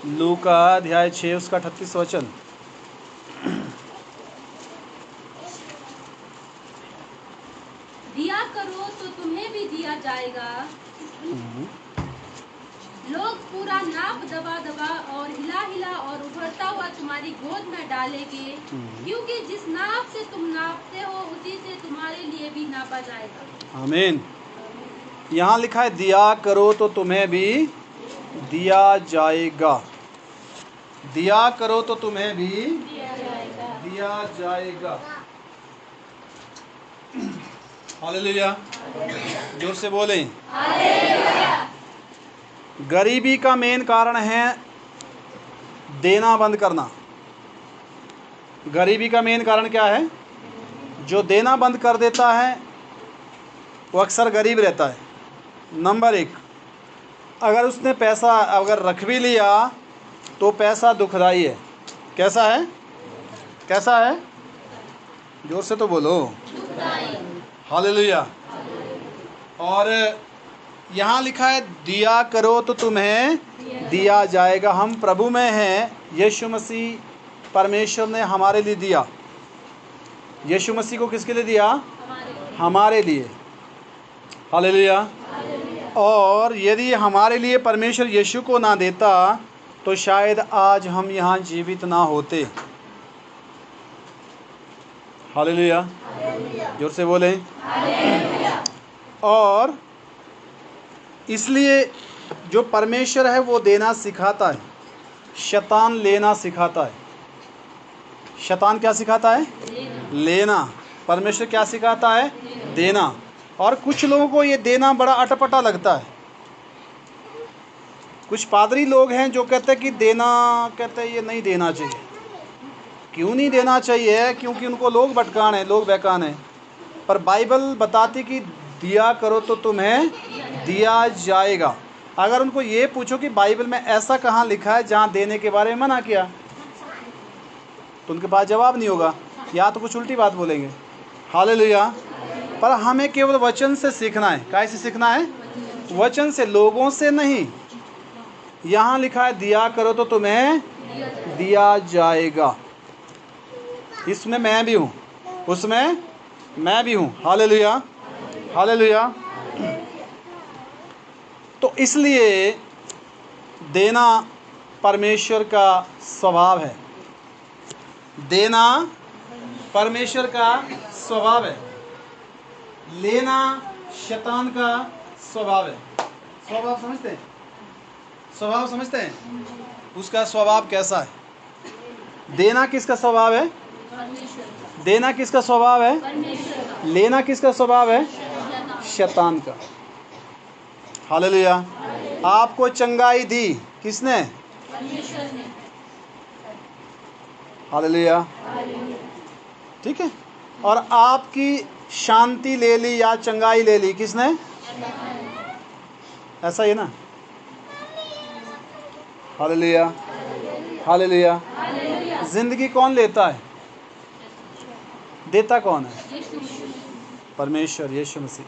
लूका अध्याय 6 उसका 38 वचन। दिया करो तो तुम्हें भी दिया जाएगा, लोग पूरा नाप दबा दबा और हिला हिला और उभरता हुआ तुम्हारी गोद में डालेंगे, क्योंकि जिस नाप से तुम नापते हो उसी से तुम्हारे लिए भी नापा जाएगा। आमीन। यहाँ लिखा है दिया करो तो तुम्हें भी दिया जाएगा। दिया करो तो तुम्हें भी दिया जाएगा। हालेलुया। जोर से बोलें। गरीबी का मेन कारण है देना बंद करना। गरीबी का मेन कारण क्या है? जो देना बंद कर देता है वो अक्सर गरीब रहता है। नंबर 1, अगर उसने पैसा अगर रख भी लिया तो पैसा दुखदाई है। कैसा है? कैसा है? जोर से तो बोलो। हालेलुया। और यहाँ लिखा है दिया करो तो तुम्हें दिया जाएगा। हम प्रभु में हैं। यीशु मसीह परमेश्वर ने हमारे लिए दिया। यीशु मसीह को किसके लिए दिया? हमारे लिए। हालेलुया। और यदि हमारे लिए परमेश्वर यीशु को ना देता तो शायद आज हम यहाँ जीवित ना होते। हालेलुया। जोर से बोलें। और इसलिए जो परमेश्वर है वो देना सिखाता है, शैतान लेना सिखाता है। शैतान क्या सिखाता है? लेना। परमेश्वर क्या सिखाता है? देना। और कुछ लोगों को ये देना बड़ा अटपटा लगता है। कुछ पादरी लोग हैं जो कहते हैं कि देना, कहते हैं ये नहीं देना चाहिए। क्यों नहीं देना चाहिए? क्योंकि उनको लोग भटकान है, लोग बहकान है। पर बाइबल बताती कि दिया करो तो तुम्हें दिया जाएगा। अगर उनको ये पूछो कि बाइबल में ऐसा कहाँ लिखा है जहाँ देने के बारे में मना किया, तो उनके पास जवाब नहीं होगा, या तो कुछ उल्टी बात बोलेंगे। हालेलुया। पर हमें केवल वचन से सीखना है। काय से सीखना है? वचन से, लोगों से नहीं। यहाँ लिखा है दिया करो तो तुम्हें दिया जाएगा। इसमें मैं भी हूँ, उसमें मैं भी हूँ। हालेलुया। हालेलुया। तो इसलिए देना परमेश्वर का स्वभाव है। देना परमेश्वर का स्वभाव है। लेना शैतान का स्वभाव है। स्वभाव समझते हैं? स्वभाव समझते हैं? उसका स्वभाव कैसा है? देना किसका स्वभाव है? देना किसका स्वभाव है? लेना किसका स्वभाव है? शैतान का। हालेलुया। आपको चंगाई दी किसने? हालेलुया। ठीक है। और आपकी शांति ले ली या चंगाई ले ली किसने? ऐसा ही है ना? हालेलुया। हालेलुया। जिंदगी कौन लेता है? देता कौन है? परमेश्वर, यीशु मसीह।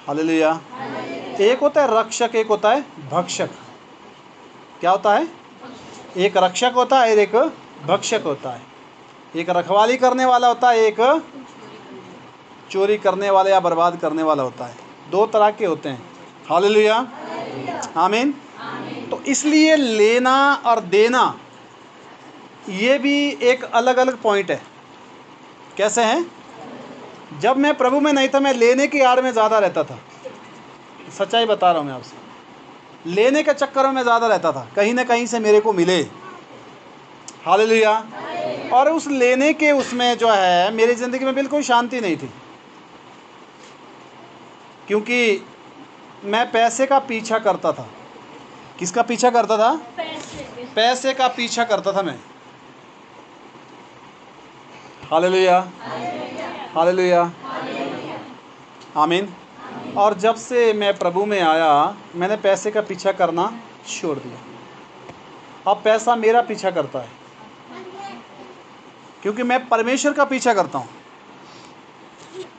हालेलुया। एक होता है रक्षक, एक होता है भक्षक। क्या होता है? एक रक्षक होता है, एक भक्षक होता है। एक रखवाली करने वाला होता है, एक चोरी करने वाला या बर्बाद करने वाला होता है। दो तरह के होते हैं। हालेलुया। आमीन। तो इसलिए लेना और देना ये भी एक अलग अलग पॉइंट है। कैसे हैं? जब मैं प्रभु में नहीं था, मैं लेने की आड़ में ज़्यादा रहता था। सच्चाई बता रहा हूँ मैं आपसे। लेने के चक्करों में ज़्यादा रहता था, कहीं ना कहीं से मेरे को मिले। हालेलुया। और उस लेने के उसमें जो है मेरी ज़िंदगी में बिल्कुल शांति नहीं थी, क्योंकि मैं पैसे का पीछा करता था। किसका पीछा करता था? पैसे का पीछा करता था मैं। हालेलुया। हालेलुया। आमीन। और जब से मैं प्रभु में आया, मैंने पैसे का पीछा करना छोड़ दिया। अब पैसा मेरा पीछा करता है, क्योंकि मैं परमेश्वर का पीछा करता हूँ।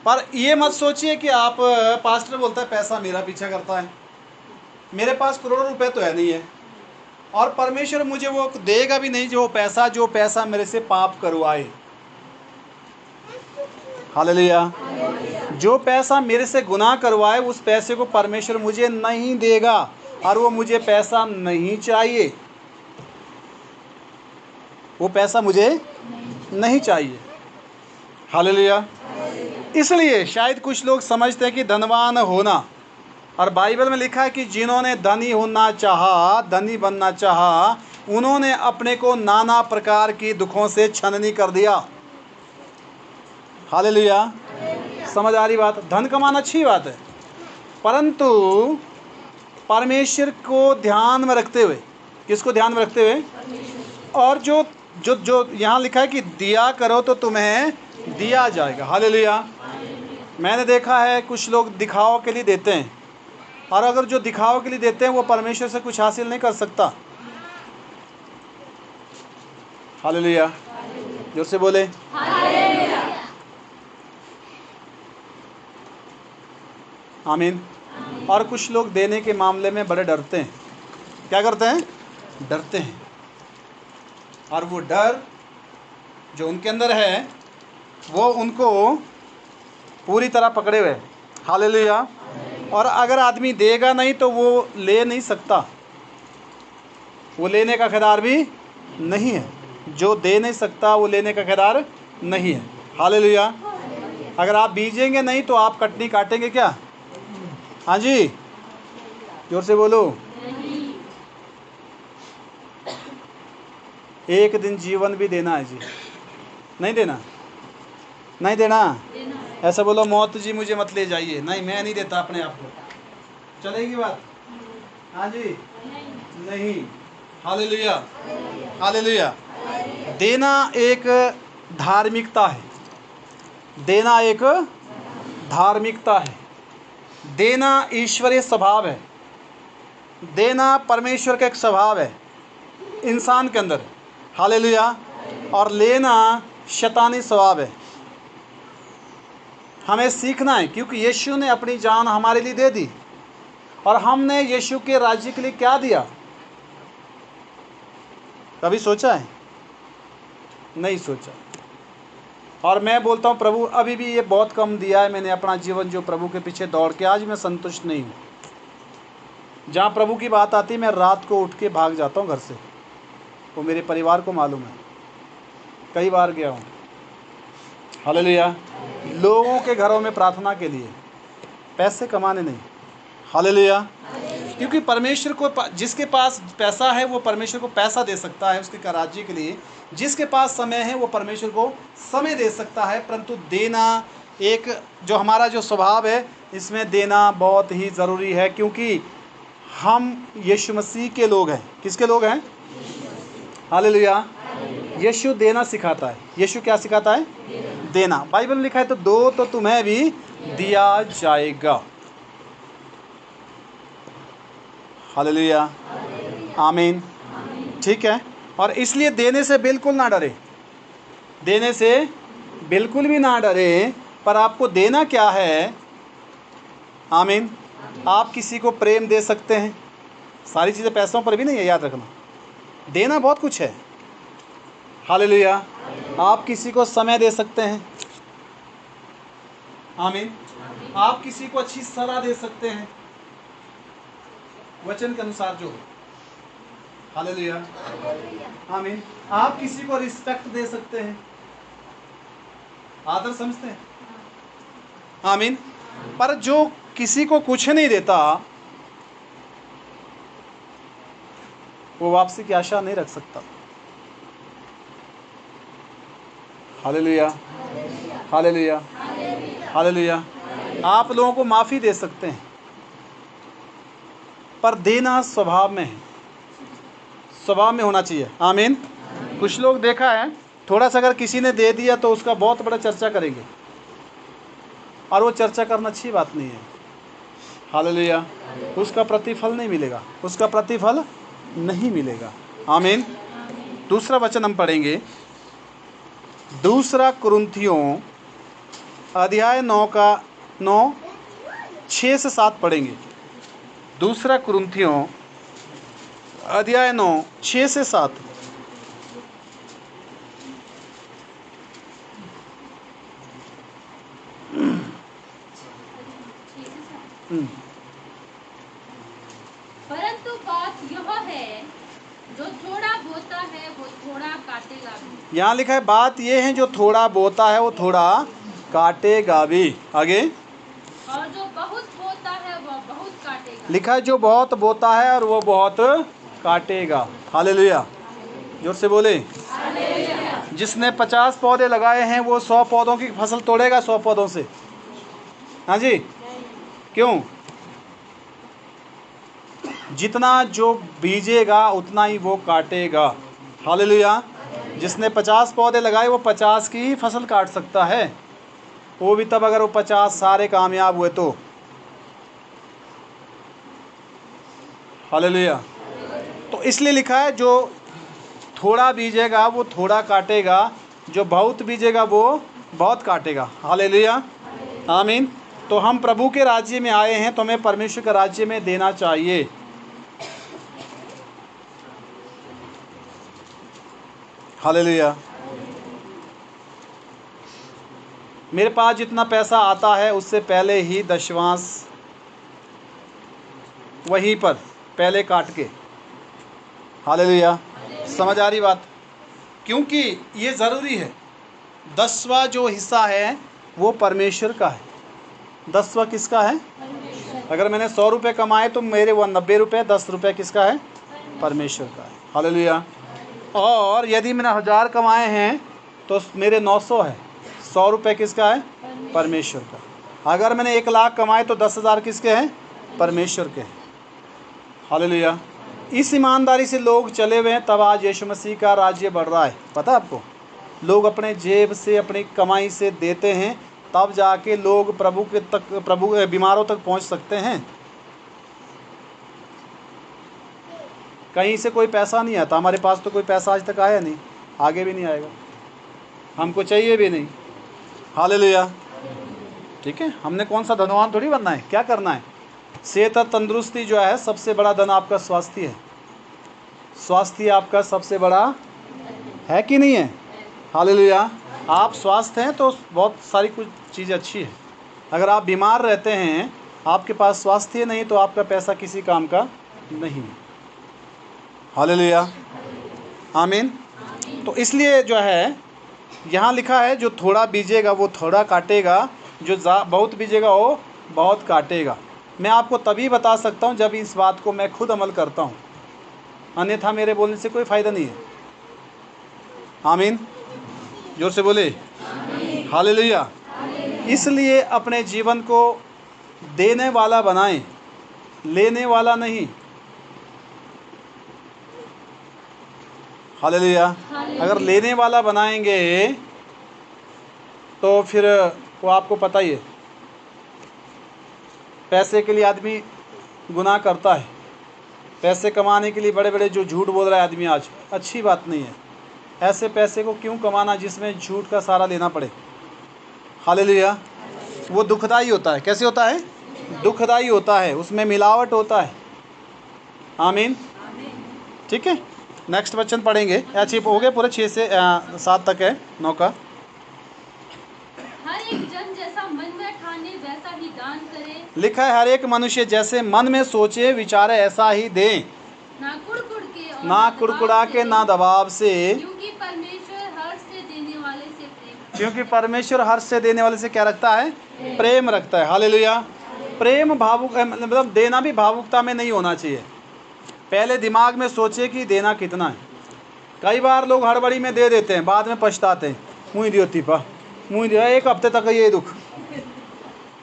पर ये मत सोचिए कि आप पास्टर बोलता है पैसा मेरा पीछा करता है। मेरे पास करोड़ों रुपए तो है नहीं है, और परमेश्वर मुझे वो देगा भी नहीं जो पैसा मेरे से पाप करवाए। हालेलुया। जो पैसा मेरे से गुनाह करवाए उस पैसे को परमेश्वर मुझे नहीं देगा, और वो मुझे पैसा नहीं चाहिए, वो पैसा मुझे नहीं चाहिए। हालेलुया। इसलिए शायद कुछ लोग समझते हैं कि धनवान होना, और बाइबल में लिखा है कि जिन्होंने धनी होना चाहा, धनी बनना चाहा, उन्होंने अपने को नाना प्रकार की दुखों से छननी कर दिया। हालेलुया। समझ आ रही बात? धन कमाना अच्छी बात है, परंतु परमेश्वर को ध्यान में रखते हुए। किसको ध्यान में रखते हुए? और जो जो जो यहाँ लिखा है कि दिया करो तो तुम्हें दिया जाएगा। हालेलुया। मैंने देखा है कुछ लोग दिखावा के लिए देते हैं, और अगर जो दिखावा के लिए देते हैं वो परमेश्वर से कुछ हासिल नहीं कर सकता। हालेलुया। जोर से बोले। आमीन। और कुछ लोग देने के मामले में बड़े डरते हैं। क्या करते हैं? डरते हैं। और वो डर जो उनके अंदर है वो उनको पूरी तरह पकड़े हुए। हालेलुया। और अगर आदमी देगा नहीं तो वो ले नहीं सकता, वो लेने का खिलाफ भी नहीं है। जो दे नहीं सकता वो लेने का खिलाफ नहीं है। हालेलुया। अगर आप बीजेंगे नहीं तो आप कटनी काटेंगे क्या? हाँ जी, जोर से बोलो। एक दिन जीवन भी देना है जी, नहीं देना? नहीं देना? ऐसा बोलो, मौत जी मुझे मत ले जाइए। नहीं, मैं नहीं देता अपने आप को। चलेगी बात? हाँ जी, नहीं। हालेलुया। हालेलुया। देना एक धार्मिकता है। देना एक धार्मिकता है। देना ईश्वरीय स्वभाव है। देना परमेश्वर का एक स्वभाव है इंसान के अंदर। हालेलुया। और लेना शैतानी स्वभाव है। हमें सीखना है, क्योंकि यीशु ने अपनी जान हमारे लिए दे दी, और हमने यीशु के राज्य के लिए क्या दिया? कभी सोचा है? नहीं सोचा। और मैं बोलता हूँ प्रभु अभी भी ये बहुत कम दिया है मैंने अपना जीवन, जो प्रभु के पीछे दौड़ के आज मैं संतुष्ट नहीं हूँ। जहाँ प्रभु की बात आती है मैं रात को उठ के भाग जाता हूँ घर से। वो मेरे परिवार को मालूम है, कई बार गया हूँ। हालेलुया। लोगों के घरों में प्रार्थना के लिए, पैसे कमाने नहीं। हालेलुया। क्योंकि परमेश्वर को, जिसके पास पैसा है वो परमेश्वर को पैसा दे सकता है उसके राज्य के लिए। जिसके पास समय है वो परमेश्वर को समय दे सकता है। परंतु देना एक जो हमारा जो स्वभाव है, इसमें देना बहुत ही ज़रूरी है, क्योंकि हम यीशु मसीह के लोग हैं। किसके लोग हैं? हालेलुया। यीशु देना सिखाता है। यीशु क्या सिखाता है? देना। बाइबल में लिखा है तो दो तो तुम्हें भी दिया जाएगा। हालेलुया। आमीन। ठीक है। और इसलिए देने से बिल्कुल ना डरे। देने से बिल्कुल भी ना डरे। पर आपको देना क्या है? आमीन। आप किसी को प्रेम दे सकते हैं। सारी चीज़ें पैसों पर भी नहीं है, याद रखना। देना बहुत कुछ है। हालेलुया। आप किसी को समय दे सकते हैं। आमीन। आप किसी को अच्छी सलाह दे सकते हैं वचन के अनुसार जो हो। हालेलुया। आमीन। आप किसी को रिस्पेक्ट दे सकते हैं, आदर समझते हैं। आमीन। पर जो किसी को कुछ नहीं देता वो वापसी की आशा नहीं रख सकता। हालेलुया। हालेलुया। हालेलुया। आप लोगों को माफ़ी दे सकते हैं, पर देना स्वभाव में है, स्वभाव में होना चाहिए। आमीन। कुछ लोग देखा है, थोड़ा सा अगर किसी ने दे दिया तो उसका बहुत बड़ा चर्चा करेंगे, और वो चर्चा करना अच्छी बात नहीं है। हालेलुया। उसका प्रतिफल नहीं मिलेगा, उसका प्रतिफल नहीं मिलेगा। आमीन। दूसरा वचन हम पढ़ेंगे, दूसरा कुरिन्थियों अध्याय 9 6 से 7 पढ़ेंगे। दूसरा कुरिन्थियों अध्याय 9 6 से 7। परंतु बात यह है, जो थोड़ा बोता है वो थोड़ा काटेगा भी। यहाँ लिखा है बात ये है, जो थोड़ा बोता है वो थोड़ा काटेगा भी। आगे और जो बहुत बोता है वह बहुत काटेगा। लिखा है जो बहुत बोता है और वो बहुत काटेगा। हालेलुया, जोर से बोले। जिसने 50 पौधे लगाए हैं वो 100 पौधों की फसल तोड़ेगा 100 पौधों से। हाँ जी, क्यों? जितना जो बीजेगा उतना ही वो काटेगा। हालेलुया। जिसने 50 पौधे लगाए वो 50 की ही फसल काट सकता है, वो भी तब अगर वो 50 सारे कामयाब हुए तो। हालेलुया। तो इसलिए लिखा है जो थोड़ा बीजेगा वो थोड़ा काटेगा, जो बहुत बीजेगा वो बहुत काटेगा। हालेलुया, आमीन। तो हम प्रभु के राज्य में आए हैं तो हमें परमेश्वर के राज्य में देना चाहिए। हालेलुया। मेरे पास जितना पैसा आता है उससे पहले ही दशवांश वहीं पर पहले काट के। हालेलुया, समझ आ रही बात? क्योंकि ये ज़रूरी है। 10वां जो हिस्सा है वो परमेश्वर का है। 10वां किसका है? अगर मैंने 100 रुपये कमाए तो मेरे वो 90 रुपये, 10 रुपये किसका है? परमेश्वर का है। हालेलुया। और यदि मैंने 1000 कमाए हैं तो मेरे 900 है। 100 रुपये किसका है? परमेश्वर का। अगर मैंने 1 लाख कमाए तो 10,000 किसके हैं? परमेश्वर के हैं। हालेलुया। इस ईमानदारी से लोग चले हुए हैं, तब आज यीशु मसीह का राज्य बढ़ रहा है। पता है आपको? लोग अपने जेब से अपनी कमाई से देते हैं, तब जाके लोग प्रभु बीमारों तक पहुंच सकते हैं। कहीं से कोई पैसा नहीं आता। हमारे पास तो कोई पैसा आज तक आया नहीं, आगे भी नहीं आएगा, हमको चाहिए भी नहीं। हालेलुया, ठीक है। हमने कौन सा धनवान थोड़ी बनना है, क्या करना है? सेहत और तंदुरुस्ती जो है सबसे बड़ा धन आपका स्वास्थ्य है। स्वास्थ्य आपका सबसे बड़ा है कि नहीं है? हालेलुया। आप स्वस्थ हैं तो बहुत सारी कुछ चीज़ अच्छी है। अगर आप बीमार रहते हैं, आपके पास स्वास्थ्य नहीं, तो आपका पैसा किसी काम का नहीं है। हालेलुया, आमीन। तो इसलिए जो है यहाँ लिखा है जो थोड़ा बीजेगा वो थोड़ा काटेगा, जो बहुत बीजेगा वो बहुत काटेगा। मैं आपको तभी बता सकता हूँ जब इस बात को मैं खुद अमल करता हूँ, अन्यथा मेरे बोलने से कोई फ़ायदा नहीं है। आमीन, जोर से बोले हालेलुया। इसलिए अपने जीवन को देने वाला बनाएं, लेने वाला नहीं। हालेलुया। अगर लेने वाला बनाएंगे तो फिर वो आपको पता ही है, पैसे के लिए आदमी गुनाह करता है। पैसे कमाने के लिए बड़े बड़े जो झूठ बोल रहा है आदमी आज, अच्छी बात नहीं है। ऐसे पैसे को क्यों कमाना जिसमें झूठ का सहारा लेना पड़े? हालेलुया। वो दुखदाई होता है। कैसे होता है? दुखदाई होता है, उसमें मिलावट होता है। आमीन, ठीक है। नेक्स्ट वचन पढ़ेंगे। अच्छी हो गए पूरे 6 से 7 तक है 9 का। हर एक जन जैसा मन में ठाने वैसा ही दान करे। लिखा है हर एक मनुष्य जैसे मन में सोचे विचारे ऐसा ही दे, ना कुड़कुड़ के और ना कुड़कुड़ा के ना दबाव से, क्योंकि परमेश्वर हर्ष से देने वाले से प्रेम। क्योंकि परमेश्वर हर्ष से देने वाले से क्या रखता है? प्रेम रखता है। हालेलुया। प्रेम भावुक मतलब देना भी भावुकता में नहीं होना चाहिए। पहले दिमाग में सोचे कि देना कितना है। कई बार लोग हड़बड़ी में दे देते हैं, बाद में पछताते हैं। मुँह दियो तीपा, मुँह दिया, 1 हफ्ते तक ये दुख,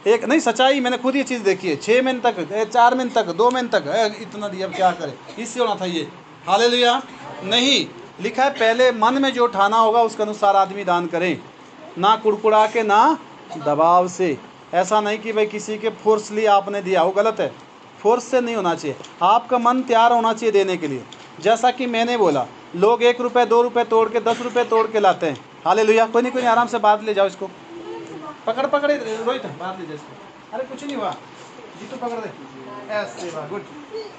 एक नहीं सच्चाई, मैंने खुद ये चीज़ देखी है। 6 महीने तक, 4 महीने तक, 2 महीने तक इतना दिया, अब क्या करे, इससे होना था ये। हालेलुया। नहीं, लिखा है पहले मन में जो ठाना होगा उसके अनुसार आदमी दान करे, ना कुड़कुड़ा के ना दबाव से। ऐसा नहीं कि भाई किसी के फोर्सली आपने दिया, वो गलत है। फोर्स से नहीं होना चाहिए, आपका मन तैयार होना चाहिए देने के लिए। जैसा कि मैंने बोला, लोग 1 रुपये 2 रुपये तोड़ के 10 रुपये तोड़ के लाते हैं। हालेलुया। कोई नहीं आराम से बाहर ले जाओ इसको, पकड़ रोहित बाहर ले जाओ इसको। अरे कुछ नहीं हुआ, जीतू पकड़ दे, ऐसे गुड,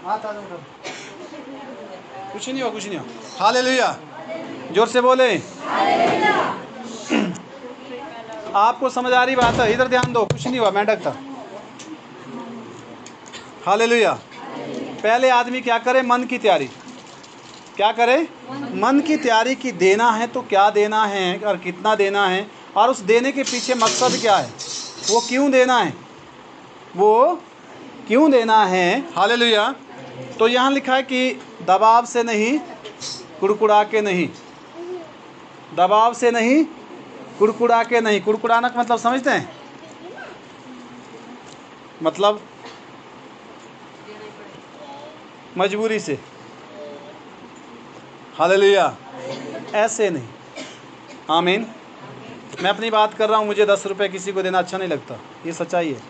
हाथ आ जाओ। कुछ नहीं हुआ, कुछ नहीं हुआ। हालेलुया, जोर से बोले। आपको समझ आ रही बात है? इधर ध्यान दो, कुछ नहीं हुआ, मैं डकता। हालेलुया। पहले आदमी क्या करे? मन की तैयारी। क्या करे? मन की तैयारी की देना है तो क्या देना है और कितना देना है, और उस देने के पीछे मकसद क्या है, वो क्यों देना है, वो क्यों देना है। हालेलुया। तो यहाँ लिखा है कि दबाव से नहीं, कुड़कुड़ा के नहीं। दबाव से नहीं, कुड़कुड़ा के नहीं। कुड़कुड़ाना का मतलब समझते हैं? मतलब मजबूरी से। हालेलुया, ऐसे नहीं। आमीन। मैं अपनी बात कर रहा हूँ, मुझे 10 रुपये किसी को देना अच्छा नहीं लगता, ये सच्चाई है।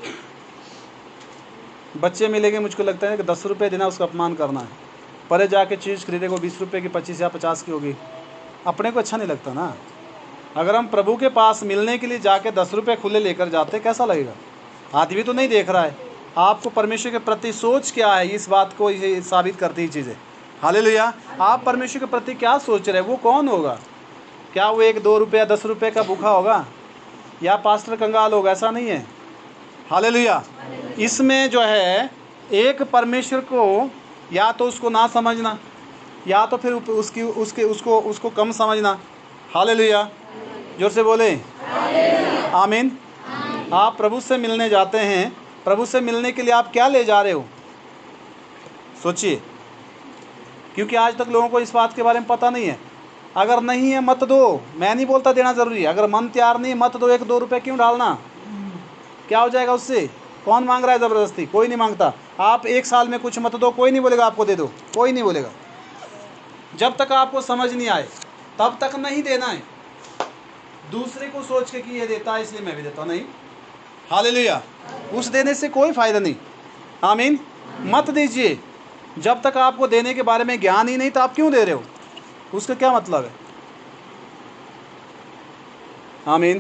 बच्चे मिलेंगे, मुझको लगता है कि 10 रुपये देना उसका अपमान करना है। परे जाके चीज़ खरीदे को 20 रुपये की, 25 या 50 की होगी, अपने को अच्छा नहीं लगता ना। अगर हम प्रभु के पास मिलने के लिए जाके 10 रुपये खुले लेकर जाते, कैसा लगेगा? आदमी तो नहीं देख रहा है, आपको परमेश्वर के प्रति सोच क्या है, इस बात को ये साबित करती है चीज़ें। हालेलुया। आप परमेश्वर के प्रति क्या सोच रहे हैं, वो कौन होगा? क्या वो 1-2 रुपया 10 रुपये का भूखा होगा, या पास्टर कंगाल होगा? ऐसा नहीं है। हालेलुया। इसमें जो है, एक परमेश्वर को या तो उसको ना समझना, या तो फिर उसको कम समझना। हालेलुया, जोर से बोले आमीन। आप प्रभु से मिलने जाते हैं, प्रभु से मिलने के लिए आप क्या ले जा रहे हो, सोचिए। क्योंकि आज तक लोगों को इस बात के बारे में पता नहीं है। अगर नहीं है मत दो, मैं नहीं बोलता देना ज़रूरी है। अगर मन तैयार नहीं मत दो। 1-2 रुपये क्यों डालना, क्या हो जाएगा उससे? कौन मांग रहा है ज़बरदस्ती? कोई नहीं मांगता। आप 1 साल में कुछ मत दो, कोई नहीं बोलेगा आपको दे दो, कोई नहीं बोलेगा। जब तक आपको समझ नहीं आए तब तक नहीं देना है। दूसरे को सोच के कि ये देता है इसलिए मैं भी देता हूँ, नहीं। हालेलुया। उस देने से कोई फ़ायदा नहीं। आमीन। मत दीजिए। जब तक आपको देने के बारे में ज्ञान ही नहीं तो आप क्यों दे रहे हो, उसका क्या मतलब है? आमीन।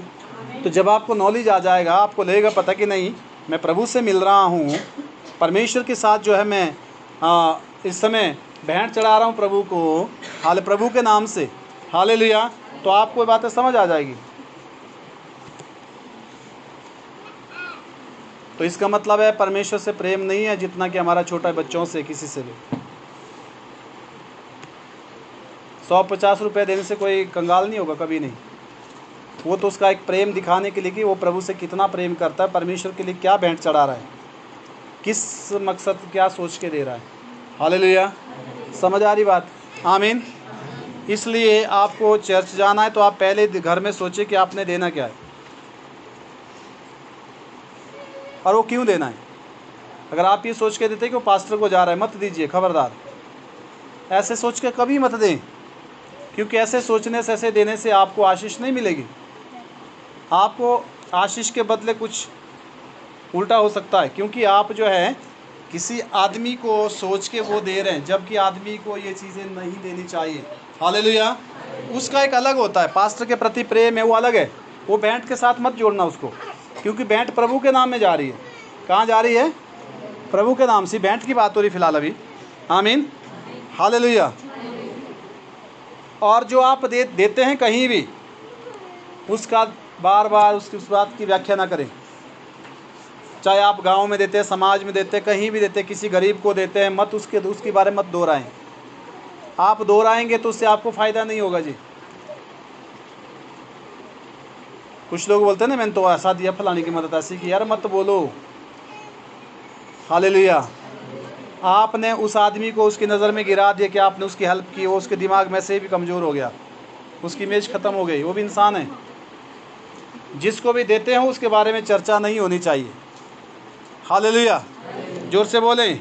तो जब आपको नॉलेज आ जाएगा, आपको लगेगा पता कि नहीं, मैं प्रभु से मिल रहा हूँ, परमेश्वर के साथ जो है मैं इस समय भेंट चढ़ा रहा हूँ प्रभु को, प्रभु के नाम से। हालेलुया। तो आपको ये बातें समझ आ जाएगी। तो इसका मतलब है परमेश्वर से प्रेम नहीं है जितना कि हमारा छोटा बच्चों से किसी से भी। 150 रुपये देने से कोई कंगाल नहीं होगा, कभी नहीं। वो तो उसका एक प्रेम दिखाने के लिए कि वो प्रभु से कितना प्रेम करता है, परमेश्वर के लिए क्या भेंट चढ़ा रहा है, किस मकसद, क्या सोच के दे रहा है। हालेलुया। समझ आ रही बात? आमीन। इसलिए आपको चर्च जाना है तो आप पहले घर में सोचिए कि आपने देना क्या है और वो क्यों देना है। अगर आप ये सोच के देते कि वो पास्टर को जा रहा है, मत दीजिए, खबरदार। ऐसे सोच के कभी मत दें, क्योंकि ऐसे सोचने से, ऐसे देने से आपको आशीष नहीं मिलेगी। आपको आशीष के बदले कुछ उल्टा हो सकता है, क्योंकि आप जो है किसी आदमी को सोच के वो दे रहे हैं, जबकि आदमी को ये चीज़ें नहीं देनी चाहिए। हालेलुया। उसका एक अलग होता है, पास्टर के प्रति प्रेम है, वो अलग है। वो भेंट के साथ मत जोड़ना उसको, क्योंकि भेंट प्रभु के नाम में जा रही है। कहाँ जा रही है? प्रभु के नाम से। भेंट की बात हो रही फिलहाल अभी। आमीन। हालेलुया। और जो आप देते हैं कहीं भी, उसका बार बार उस बात की व्याख्या ना करें। चाहे आप गांव में देते हैं, समाज में देते हैं, कहीं भी देते हैं, किसी गरीब को देते हैं, मत उसके बारे में मत दोहराएं। आप दोहराएंगे तो उससे आपको फ़ायदा नहीं होगा जी। कुछ लोग बोलते हैं ना, मैंने तो ऐसा दिया, फलाने की मदद ऐसी की। यार मत बोलो। हालेलुया। आपने उस आदमी को उसकी नज़र में गिरा दिया कि आपने उसकी हेल्प की, वो उसके दिमाग में से भी कमज़ोर हो गया, उसकी इमेज ख़त्म हो गई। वो भी इंसान है। जिसको भी देते हैं उसके बारे में चर्चा नहीं होनी चाहिए। हालेलुया। जोर से बोलें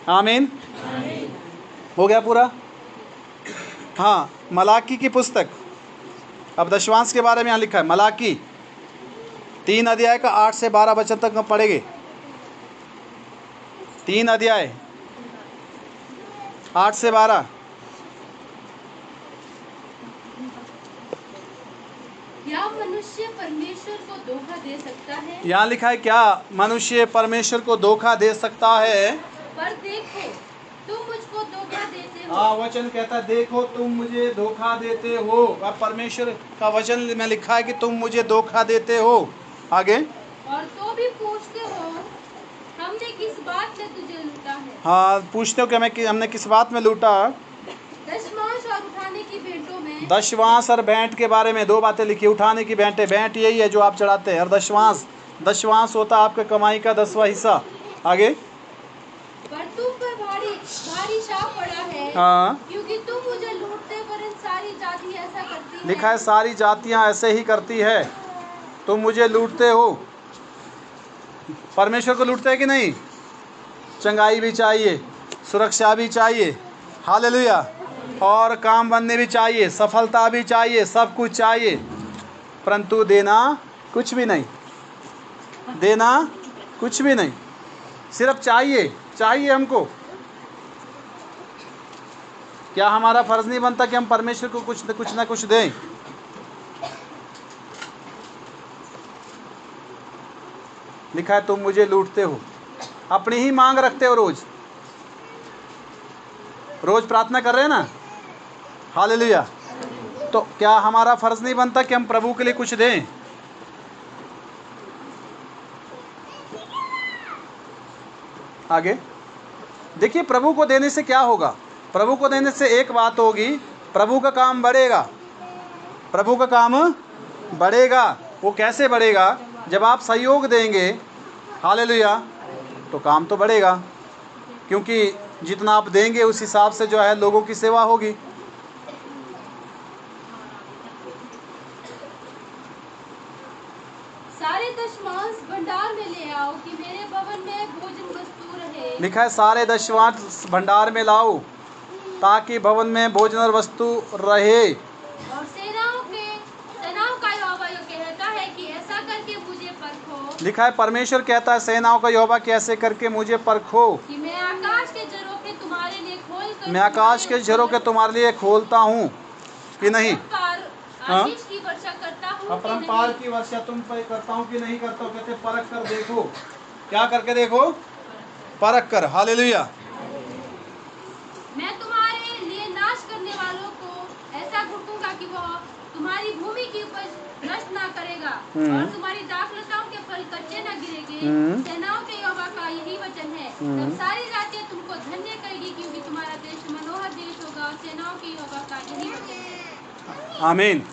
आमीन। हो गया पूरा? हाँ। मलाकी की पुस्तक, अब दशवांश के बारे में यहाँ लिखा है। मलाकी 3 अध्याय का 8 से 12 वचन तक हम पढ़ेंगे। 3 अध्याय 8 से 12। क्या मनुष्य परमेश्वर को धोखा दे सकता है? यहाँ लिखा है, क्या मनुष्य परमेश्वर को धोखा दे सकता है? पर देखो, तुम मुझको को धोखा देते हो। हाँ, वचन कहता है देखो तुम मुझे धोखा देते हो। अब परमेश्वर का वचन में लिखा है कि तुम मुझे धोखा देते हो। आगे, और तो भी पूछते हो हमने किस बात में तुझे लूटा है। हाँ, पूछते हो कि हमने किस बात में लूटा। दशमांश और उठाने की भेंटों में। दशवांश और भेंट के बारे में दो बातें लिखी। उठाने की भेंट यही है जो आप चढ़ाते हैं, और दशवांश होता है आपके कमाई का 10वां हिस्सा। आगे, पर तुम पर भारी भारी शाप पड़ा है, हाँ, क्योंकि तुम मुझे लूटते परंतु सारी जाति ऐसा करती है। लिखा है सारी जातियां ऐसे ही करती है, तुम मुझे लूटते हो। परमेश्वर को लूटते हैं कि नहीं? चंगाई भी चाहिए, सुरक्षा भी चाहिए, हालेलुया, और काम बनने भी चाहिए, सफलता भी चाहिए, सब कुछ चाहिए, परंतु देना कुछ भी नहीं। देना कुछ भी नहीं, सिर्फ चाहिए हमको। क्या हमारा फर्ज नहीं बनता कि हम परमेश्वर को कुछ ना कुछ दें? लिखा है तुम मुझे लूटते हो, अपनी ही मांग रखते हो। रोज प्रार्थना कर रहे हैं ना, हालेलुया। तो क्या हमारा फर्ज नहीं बनता कि हम प्रभु के लिए कुछ दें? आगे देखिए, प्रभु को देने से क्या होगा? प्रभु को देने से एक बात होगी, प्रभु का काम बढ़ेगा। प्रभु का काम बढ़ेगा। वो कैसे बढ़ेगा? जब आप सहयोग देंगे, हालेलुया, तो काम तो बढ़ेगा, क्योंकि जितना आप देंगे उस हिसाब से जो है लोगों की सेवा होगी। सारे दशमांश भंडार में ले आओ कि मेरे भवन में भोजन वस्तु रहे। लिखा है सारे दशवांश भंडार में लाओ ताकि भवन में भोजन और वस्तु रहे। और सेनाओं का यहोवा यह कहता है कि ऐसा करके मुझे परखो। लिखा है परमेश्वर कहता है सेनाओं का यहोवा कि ऐसे करके मुझे परखो कि मैं आकाश के झरोखे तुम्हारे लिए खोलकर मैं आकाश के झरोखे तुम्हारे लिए खोलता हूँ कि नहीं। हाँ? आशीष की वर्षा करता हूँ कि अपरंपार नहीं। की वर्षा तुम पे करता हूँ कि नहीं करता हूँ। कहते परख कर देखो। क्या करके देखो? परख कर। हालेलुया। मैं तुम्हारे लिए नाश करने वालों को ऐसा घुटूंगा कि वह तुम्हारी भूमि की उपज नष्ट ना करेगा और तुम्हारी दाखलताओं के फल कच्चे न गिरेंगे। सेनाओं के यहोवा का यही वचन है। तब सारी जातियां तुमको धन्य कहेगी, क्योंकि तुम्हारा देश मनोहर देश होगा और सेनाओं के यहोवा का यही वचन है। आमीन,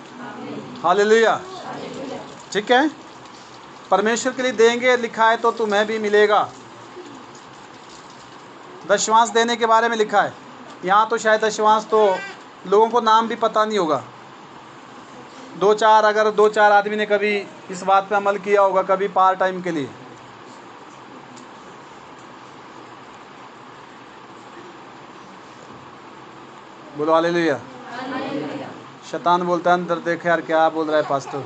हालेलुया। ठीक है, परमेश्वर के लिए देंगे लिखा है तो तुम्हें भी मिलेगा। दशवांश देने के बारे में लिखा है यहाँ, तो शायद दशवांश तो लोगों को नाम भी पता नहीं होगा। अगर दो चार आदमी ने कभी इस बात पे अमल किया होगा, कभी पार्ट टाइम के लिए। बोलो हालेलुया। शैतान बोलता है अंदर देख यार क्या बोल रहा है पास्टर,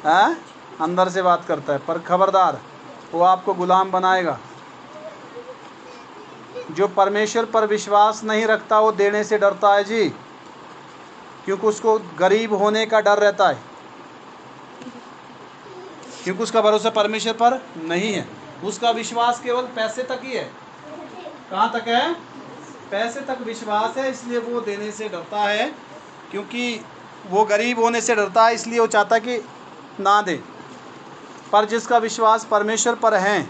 हैं? अंदर से बात करता है, पर खबरदार वो आपको गुलाम बनाएगा। जो परमेश्वर पर विश्वास नहीं रखता वो देने से डरता है जी, क्योंकि उसको गरीब होने का डर रहता है, क्योंकि उसका भरोसा परमेश्वर पर नहीं है। उसका विश्वास केवल पैसे तक ही है। कहाँ तक है? पैसे तक विश्वास है, इसलिए वो देने से डरता है, क्योंकि वो गरीब होने से डरता है, इसलिए वो चाहता कि ना दे। पर जिसका विश्वास परमेश्वर पर है,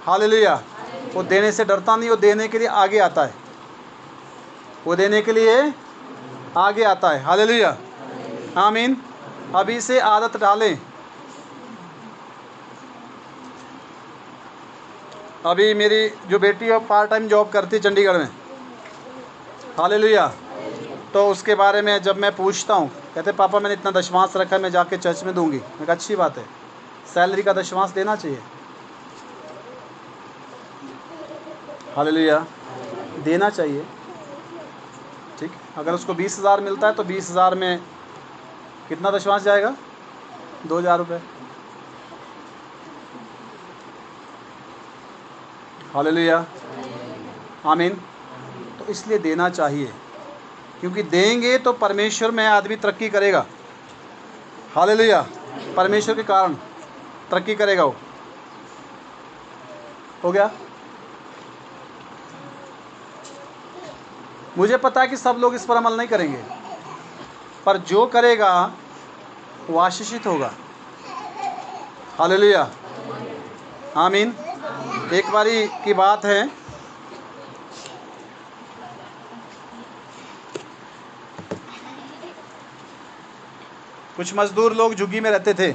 हालेलुया, वो देने से डरता नहीं, वो देने के लिए आगे आता है। वो देने के लिए आगे आता है। हालेलुया, आमीन। अभी से आदत डालें। अभी मेरी जो बेटी है पार्ट टाइम जॉब करती है चंडीगढ़ में, हालेलुया। तो उसके बारे में जब मैं पूछता हूँ, कहते पापा मैंने इतना दशमांश रखा है, मैं जाके चर्च में दूंगी। मैं कहा अच्छी बात है, सैलरी का दशमांश देना चाहिए। हालेलुया, देना चाहिए। ठीक, अगर उसको 20,000 मिलता है तो 20,000 में कितना दशमांश जाएगा? 2,000 रुपये। हालेलुया, आमीन। तो इसलिए देना चाहिए, क्योंकि देंगे तो परमेश्वर में आदमी तरक्की करेगा। हालेलुया, परमेश्वर के कारण तरक्की करेगा वो। हो गया? मुझे पता है कि सब लोग इस पर अमल नहीं करेंगे, पर जो करेगा वो आशीषित होगा। हालेलुया, आमीन। एक बारी की बात है, कुछ मजदूर लोग झुग्गी में रहते थे।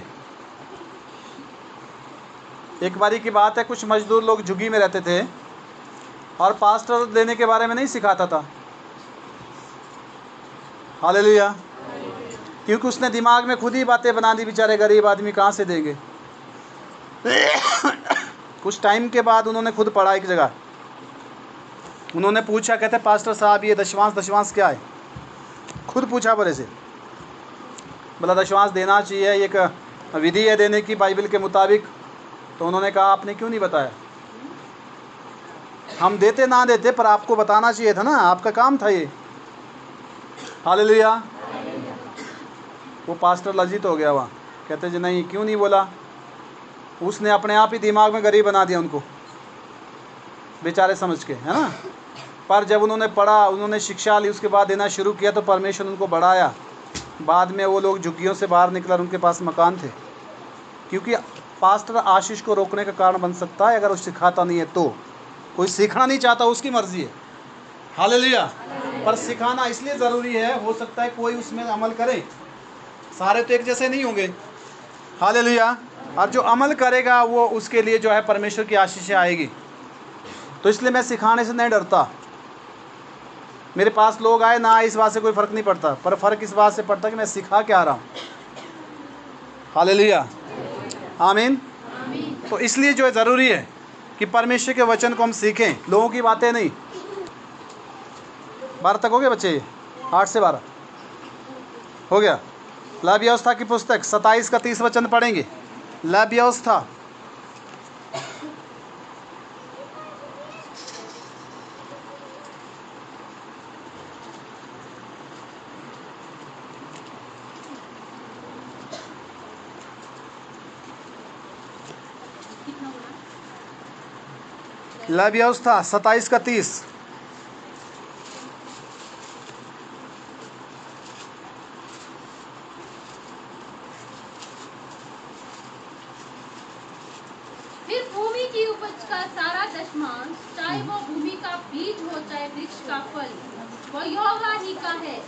एक बारी की बात है, कुछ मजदूर लोग झुग्गी में रहते थे और पास्टर देने के बारे में नहीं सिखाता था। हालेलुया, क्योंकि उसने दिमाग में खुद ही बातें बना दी, बेचारे गरीब आदमी कहाँ से देंगे। कुछ टाइम के बाद उन्होंने खुद पढ़ा एक जगह, उन्होंने पूछा, कहते पास्टर साहब ये दशवांश क्या है? खुद पूछा बड़े से, बोला दशवांश देना चाहिए, एक विधि है देने की बाइबल के मुताबिक। तो उन्होंने कहा आपने क्यों नहीं बताया? हम देते ना देते, पर आपको बताना चाहिए था ना, आपका काम था ये। हालेलुया। वो पास्टर लज्जित हो गया वहाँ, कहते जी नहीं, क्यों नहीं बोला? उसने अपने आप ही दिमाग में गरीब बना दिया उनको, बेचारे समझ के, है ना। पर जब उन्होंने पढ़ा, उन्होंने शिक्षा ली, उसके बाद देना शुरू किया तो परमेश्वर उनको बढ़ाया। बाद में वो लोग झुग्गियों से बाहर निकला, उनके पास मकान थे। क्योंकि पास्टर आशीष को रोकने का कारण बन सकता है अगर वो सिखाता नहीं है तो। कोई सीखना नहीं चाहता, उसकी मर्जी है। हालेलुया। पर सिखाना इसलिए ज़रूरी है, हो सकता है कोई उसमें अमल करे, सारे तो एक जैसे नहीं होंगे। हालेलुया। और जो अमल करेगा वो, उसके लिए जो है परमेश्वर की आशीष आएगी। तो इसलिए मैं सिखाने से नहीं डरता। मेरे पास लोग आए ना आए, इस बात से कोई फ़र्क नहीं पड़ता, पर फ़र्क इस बात से पड़ता कि मैं सिखा क्या रहा हूँ। हालेलुया, आमीन। तो इसलिए जो है ज़रूरी है कि परमेश्वर के वचन को हम सीखें, लोगों की बातें नहीं। 12 तक हो गए बच्चे? 8 से 12 हो गया। लव व्यवस्था की पुस्तक 27 का 30 वचन पढ़ेंगे। लव व्यवस्था, लव व्यवस्था 27 का 30। फिर भूमि की उपज का सारा दशमांश, चाहे वो भूमि का बीज हो चाहे वृक्ष का फल, वह यहोवा ही का है,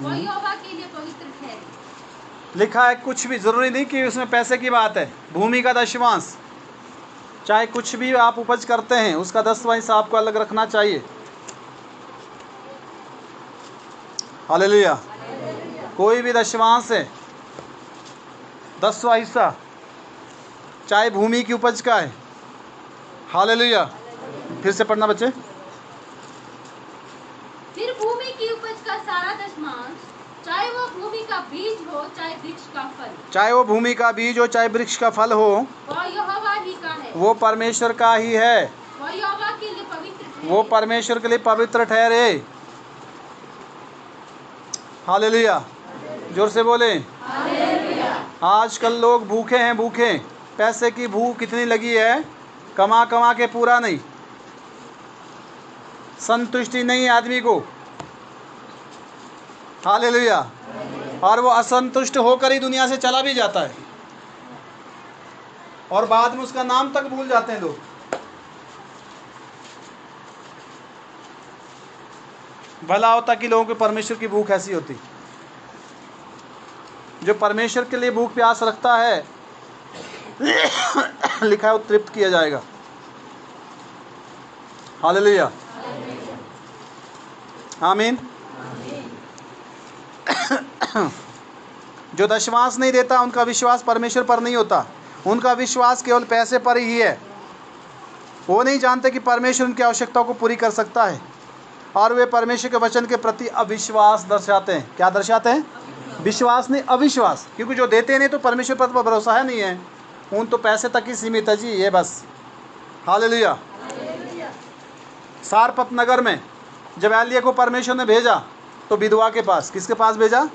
वह यहोवा के लिए पवित्र ठहरे। लिखा है, कुछ भी ज़रूरी नहीं कि उसमें पैसे की बात है। भूमि का दशमांश, चाहे कुछ भी आप उपज करते हैं, उसका 10वां हिस्सा आपको अलग रखना चाहिए। हालेलुया। कोई भी दशमांश है, 10वां हिस्सा, चाहे भूमि की उपज का है। हालेलुया। फिर से पढ़ना बच्चे। फिर भूमि की उपज का सारा दशमांश, चाहे वो भूमि का बीज हो चाहे वृक्ष का फल, चाहे वो भूमि का बीज हो चाहे वृक्ष का फल हो, वह यहोवा ही का है, वो परमेश्वर का ही है, वह यहोवा के लिए पवित्र ठहरे। वो परमेश्वर के लिए पवित्र ठहरे। हालेलुया। जोर से बोले हालेलुया। आजकल लोग भूखे हैं, भूखे। पैसे की भूख कितनी लगी है, कमा कमा के पूरा नहीं, संतुष्टि नहीं है आदमी को। हालेलुया। और वो असंतुष्ट होकर ही दुनिया से चला भी जाता है, और बाद में उसका नाम तक भूल जाते हैं लोग। भला होता कि लोगों को परमेश्वर की भूख ऐसी होती। जो परमेश्वर के लिए भूख प्यास रखता है, लिखा है वो तृप्त किया जाएगा। हालेलुया, आमीन। जो दशमांश नहीं देता, उनका विश्वास परमेश्वर पर नहीं होता, उनका विश्वास केवल पैसे पर ही है। वो नहीं जानते कि परमेश्वर उनकी आवश्यकताओं को पूरी कर सकता है, और वे परमेश्वर के वचन के प्रति अविश्वास दर्शाते हैं। क्या दर्शाते हैं? विश्वास नहीं, अविश्वास। क्योंकि जो देते नहीं तो परमेश्वर पर तो भरोसा है नहीं है, उन तो पैसे तक ही सीमित है जी, ये बस। हालेलुया। सारपत नगर में जब एलिया को परमेश्वर ने भेजा तो विधवा के पास, किसके पास भेजा?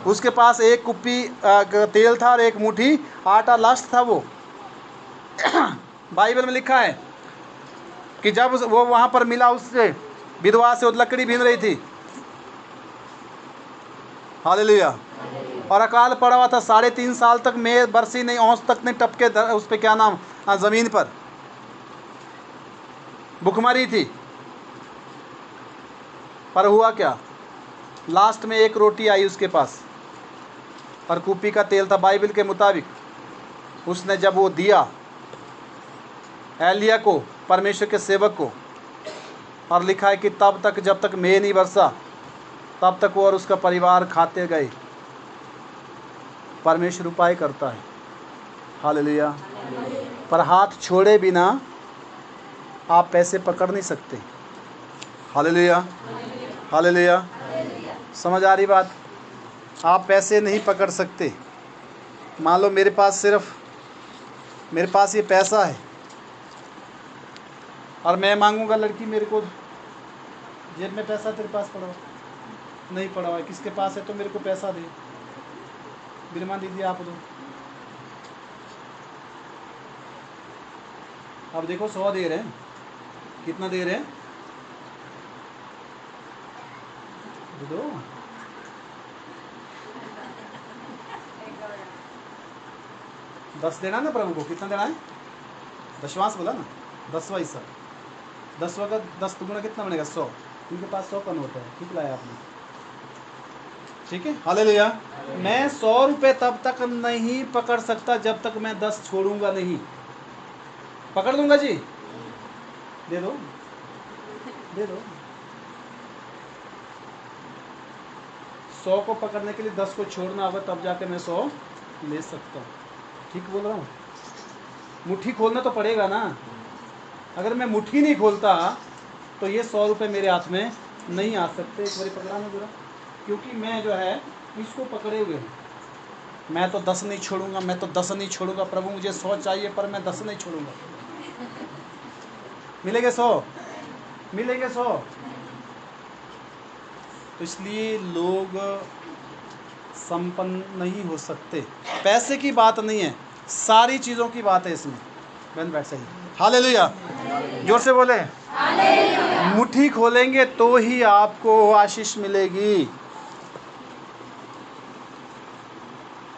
उसके पास एक कुप्पी तेल था और एक मुट्ठी आटा लास्ट था। वो बाइबल में लिखा है कि जब वो वहाँ पर मिला उससे, विधवा से लकड़ी बीन रही थी। हालेलुया। और अकाल पड़ा हुआ था, 3.5 साल तक मेघ बरसी नहीं, औंस तक नहीं टपके उस पे क्या नाम ज़मीन पर, भुखमरी थी। पर हुआ क्या, लास्ट में एक रोटी आई उसके पास और कूपी का तेल था। बाइबल के मुताबिक उसने जब वो दिया एलिया को, परमेश्वर के सेवक को, और लिखा है कि तब तक जब तक मेघ नहीं बरसा तब तक वो और उसका परिवार खाते गए। परमेश्वर उपाय करता है। हालेलुया। पर हाथ छोड़े बिना आप पैसे पकड़ नहीं सकते। Hallelujah, hallelujah. समझ आ रही बात? आप पैसे नहीं पकड़ सकते। मान लो मेरे पास ये पैसा है और मैं मांगूंगा, लड़की मेरे को जेब में पैसा तेरे पास पड़ा नहीं पड़ा हुआ है, किसके पास है तो मेरे को पैसा दे, बिरमान दीजिए आप दो। अब देखो 100 दे रहे हैं, कितना दे रहे हैं, दो 10 देना ना प्रभु को। कितना देना है? दशवांश बोला ना, 10वां हिस्सा। 10वां का 10 दुगुना कितना बनेगा? 100। इनके पास 100 कम होता है। ठीक लाया आपने, ठीक है। हालेलुया। मैं 100 रुपये तब तक नहीं पकड़ सकता जब तक मैं 10 छोड़ूंगा नहीं। पकड़ दूंगा जी, दे दो दे दो। 100 को पकड़ने के लिए 10 को छोड़ना होगा, तब जाके मैं 100 ले सकता हूँ। ठीक बोल रहा हूँ? मुट्ठी खोलना तो पड़ेगा ना। अगर मैं मुट्ठी नहीं खोलता तो ये 100 रुपये मेरे हाथ में नहीं आ सकते। एक बार पकड़ाना जरा, क्योंकि मैं जो है इसको पकड़े हुए हूँ। मैं तो 10 नहीं छोड़ूंगा, मैं तो 10 नहीं छोड़ूंगा। प्रभु मुझे 100 चाहिए पर मैं 10 नहीं छोड़ूंगा। मिलेंगे 100, मिलेंगे 100। तो इसलिए लोग संपन्न नहीं हो सकते। पैसे की बात नहीं है, सारी चीज़ों की बात है इसमें। बहन बैठ सही। हालेलुया, जोर से बोले हालेलुया। मुट्ठी खोलेंगे तो ही आपको आशीष मिलेगी।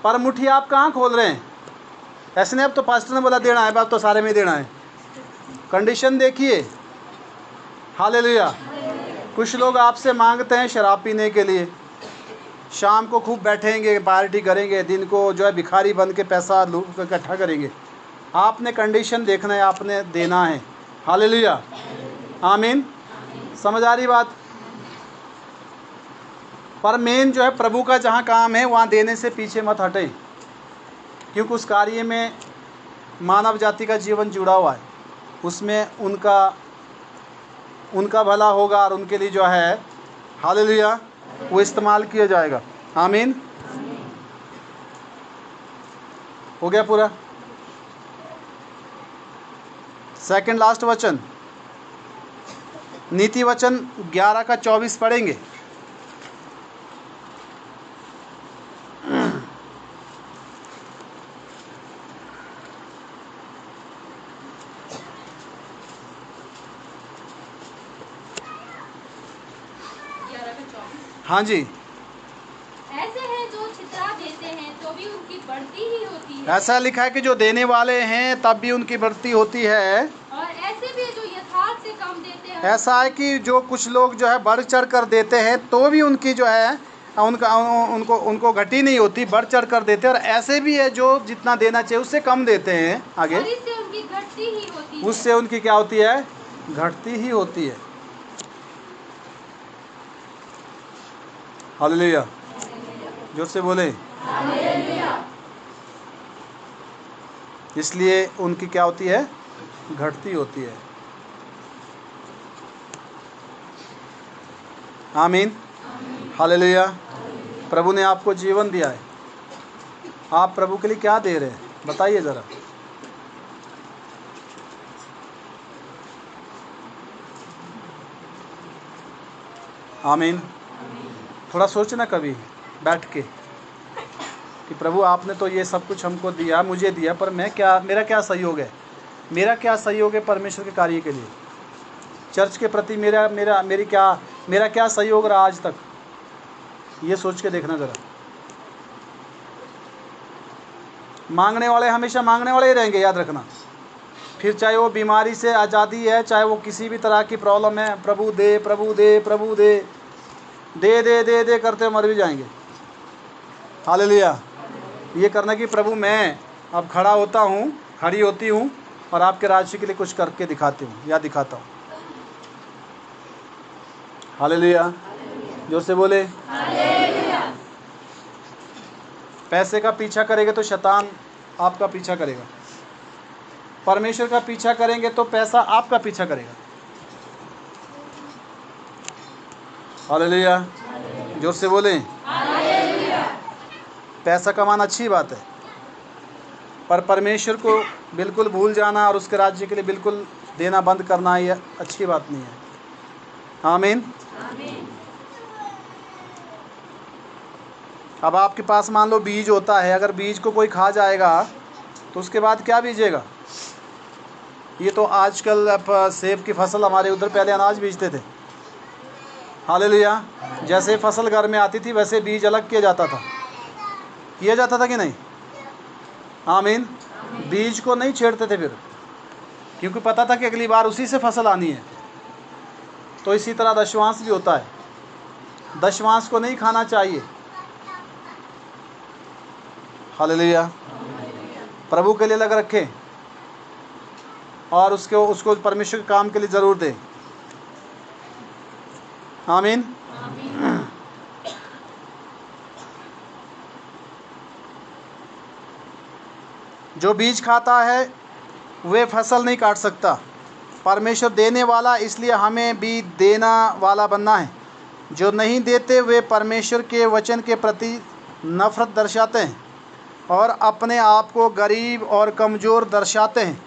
पर मुट्ठी आप कहाँ खोल रहे हैं? ऐसे नहीं, अब तो पास्टर ने बोला देना है, अब तो सारे में देना है। कंडीशन देखिए। हालेलुया। कुछ लोग आपसे मांगते हैं शराब पीने के लिए, शाम को खूब बैठेंगे, पार्टी करेंगे, दिन को जो है भिखारी बन के पैसा इकट्ठा करेंगे। आपने कंडीशन देखना है, आपने देना है। हालेलुया, आमीन। समझ आ रही बात? पर मेन जो है प्रभु का जहाँ काम है वहाँ देने से पीछे मत हटे, क्योंकि उस कार्य में मानव जाति का जीवन जुड़ा हुआ है। उसमें उनका भला होगा और उनके लिए जो है हालेलुया वो इस्तेमाल किया जाएगा। आमीन। हो गया पूरा? सेकंड लास्ट वचन, नीति वचन 11 का 24 पढ़ेंगे। हाँ जी। ऐसे हैं जो छितरा देते हैं तो भी उनकी बढ़ती ही होती है। ऐसा लिखा है कि जो देने वाले हैं तब भी उनकी बढ़ती होती है, और ऐसे भी जो यथार्थ से कम देते हैं। ऐसा है कि जो कुछ लोग जो है बढ़ चढ़ कर देते हैं तो भी उनकी जो है उनको घटी नहीं होती, बढ़ चढ़ कर देते हैं। और ऐसे भी है जो जितना देना चाहिए उससे कम देते हैं। आगे, और इससे उनकी घटती ही होती है। उससे उनकी क्या होती है? घटती ही होती है। हालेलुया, जोर से बोले हालेलुया। इसलिए उनकी क्या होती है? घटती होती है। आमीन, हालेलुया। प्रभु ने आपको जीवन दिया है, आप प्रभु के लिए क्या दे रहे हैं बताइए ज़रा। आमीन। थोड़ा सोचना कभी बैठ के कि प्रभु आपने तो ये सब कुछ हमको दिया, मुझे दिया, पर मेरा क्या सहयोग है? मेरा क्या सहयोग है परमेश्वर के कार्य के लिए? चर्च के प्रति मेरा क्या सहयोग रहा आज तक, ये सोच के देखना ज़रा। मांगने वाले हमेशा मांगने वाले ही रहेंगे, याद रखना। फिर चाहे वो बीमारी से आज़ादी है, चाहे वो किसी भी तरह की प्रॉब्लम है, प्रभु दे प्रभु दे प्रभु दे, दे दे दे दे करते मर भी जाएंगे। हालेलुया। ये करना कि प्रभु मैं अब खड़ा होता हूँ, खड़ी होती हूँ और आपके राज्य के लिए कुछ करके दिखाती हूँ या दिखाता हूँ। हालेलुया। जोर से बोले हालेलुया। पैसे का पीछा करेंगे तो शैतान आपका पीछा करेगा, परमेश्वर का पीछा करेंगे तो पैसा आपका पीछा करेगा। हालेलुया। जोर से बोले हालेलुया। पैसा कमाना अच्छी बात है, पर परमेश्वर को बिल्कुल भूल जाना और उसके राज्य के लिए बिल्कुल देना बंद करना ये अच्छी बात नहीं है। आमीन। अब आपके पास मान लो बीज होता है, अगर बीज को कोई खा जाएगा तो उसके बाद क्या बीजेगा? ये तो आजकल सेब की फसल, हमारे उधर पहले अनाज बीजते थे। हालेलुया। जैसे फसल घर में आती थी वैसे बीज अलग किया जाता था कि नहीं? आमीन। बीज को नहीं छेड़ते थे फिर, क्योंकि पता था कि अगली बार उसी से फसल आनी है। तो इसी तरह दशवांश भी होता है, दशवांश को नहीं खाना चाहिए। हालेलुया। प्रभु के लिए लग रखें और उसको परमेश्वर के काम के लिए ज़रूर दें। आमीन। जो बीज खाता है वे फसल नहीं काट सकता। परमेश्वर देने वाला, इसलिए हमें भी देना वाला बनना है। जो नहीं देते वे परमेश्वर के वचन के प्रति नफरत दर्शाते हैं और अपने आप को गरीब और कमज़ोर दर्शाते हैं,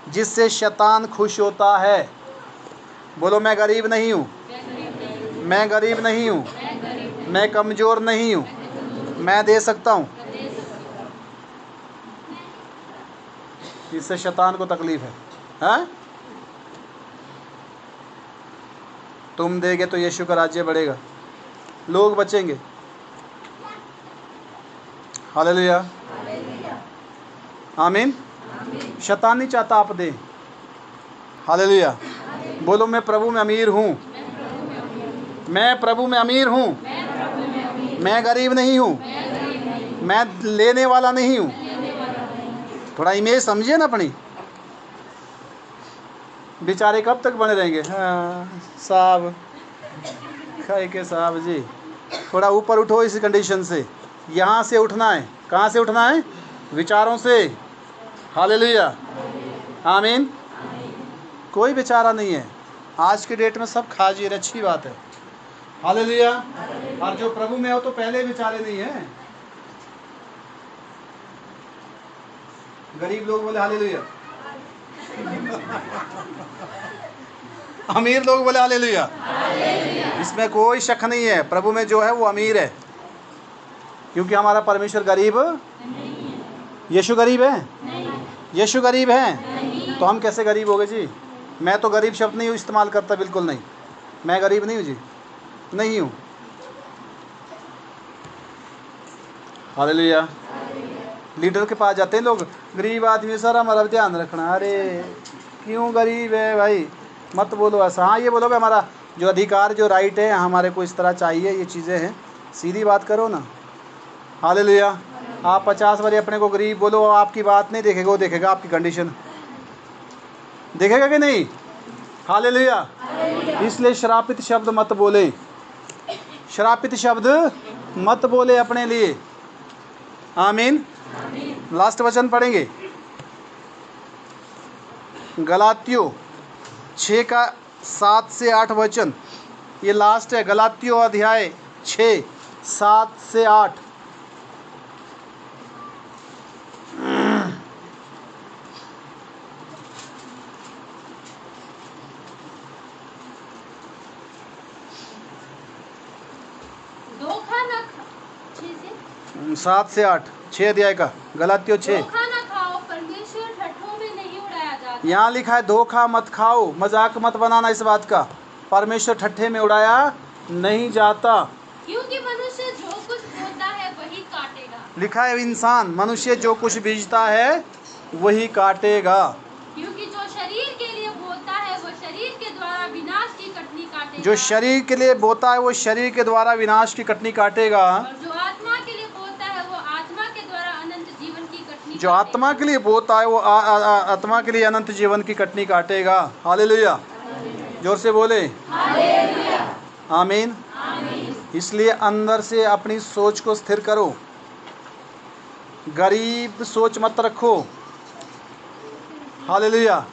जिससे शैतान खुश होता है। बोलो मैं गरीब नहीं हूँ, मैं गरीब नहीं हूँ, मैं कमज़ोर नहीं हूँ, मैं दे सकता हूँ। इससे शैतान को तकलीफ़ है, हाँ? तुम देगे तो यीशु का राज्य बढ़ेगा, लोग बचेंगे। हालेलुया। आमीन। शैतान नहीं चाहता आप दें। हालेलुया। बोलो मैं प्रभु में अमीर हूँ, मैं प्रभु में अमीर हूँ, मैं गरीब नहीं हूँ, मैं लेने वाला नहीं हूँ। थोड़ा इमेज समझिए ना अपनी। बेचारे कब तक बने रहेंगे? हाँ साहब, खाए के साहब जी, थोड़ा ऊपर उठो इस कंडीशन से। यहाँ से उठना है। कहाँ से उठना है? विचारों से। हालेलुया। आमीन। कोई बेचारा नहीं है आज के डेट में, सब खाजिर, अच्छी बात है। हालेलुया। और जो प्रभु में हो तो पहले बेचारे नहीं है। गरीब लोग बोले हालेलुया, अमीर लोग बोले हालेलुया। इसमें कोई शक नहीं है, प्रभु में जो है वो अमीर है, क्योंकि हमारा परमेश्वर गरीब नहीं है। यीशु गरीब है? यीशु गरीब है? तो हम कैसे गरीब हो गए जी? मैं तो गरीब शब्द नहीं इस्तेमाल करता, बिल्कुल नहीं। मैं गरीब नहीं हूँ जी, नहीं हूँ। हालेलुया। लीडर के पास जाते हैं लोग, गरीब आदमी सर हमारा ध्यान रखना। अरे क्यों गरीब है भाई? मत बोलो ऐसा। हाँ ये बोलो कि हमारा जो अधिकार, जो राइट है, हमारे को इस तरह चाहिए, ये चीज़ें हैं। सीधी बात करो ना। हालेलुया। आप 50 बार अपने को गरीब बोलो, आपकी बात नहीं देखेगा, वो देखेगा आपकी कंडीशन, देखेगा कि नहीं? हालेलुया। इसलिए श्रापित शब्द मत बोले, श्रापित शब्द मत बोले अपने लिए। आमीन। लास्ट वचन पढ़ेंगे, गलातियों 6 का 7 से 8 वचन। ये लास्ट है, गलातियों अध्याय 6 7 से 8। धोखा न खा 7 से 8, 6 अध्याय का, गलातियों 6। धोखा न खाओ, परमेश्वर ठट्ठों में नहीं उड़ाया जाता। जाता। यहाँ लिखा है धोखा मत खाओ, मजाक मत बनाना इस बात का, परमेश्वर ठट्ठे में उड़ाया नहीं जाता। क्योंकि मनुष्य जो कुछ बोता है वही काटेगा। लिखा है इंसान मनुष्य जो कुछ बीजता है वही काटेगा। क्योंकि जो शरीर के लिए बोता है वो शरीर के द्वारा विनाश की कटनी काटेगा। जो शरीर के लिए बोता है वो शरीर के द्वारा विनाश की कटनी काटेगा। और जो आत्मा के लिए बोता है वो आत्मा के द्वारा अनंत जीवन की कटनी जो आत्मा के लिए बोता है वो आत्मा के लिए अनंत जीवन की कटनी काटेगा। हालेलुया, जोर से बोले आमीन। इसलिए अंदर से अपनी सोच को स्थिर करो, गरीब सोच मत रखो। हालेलुया।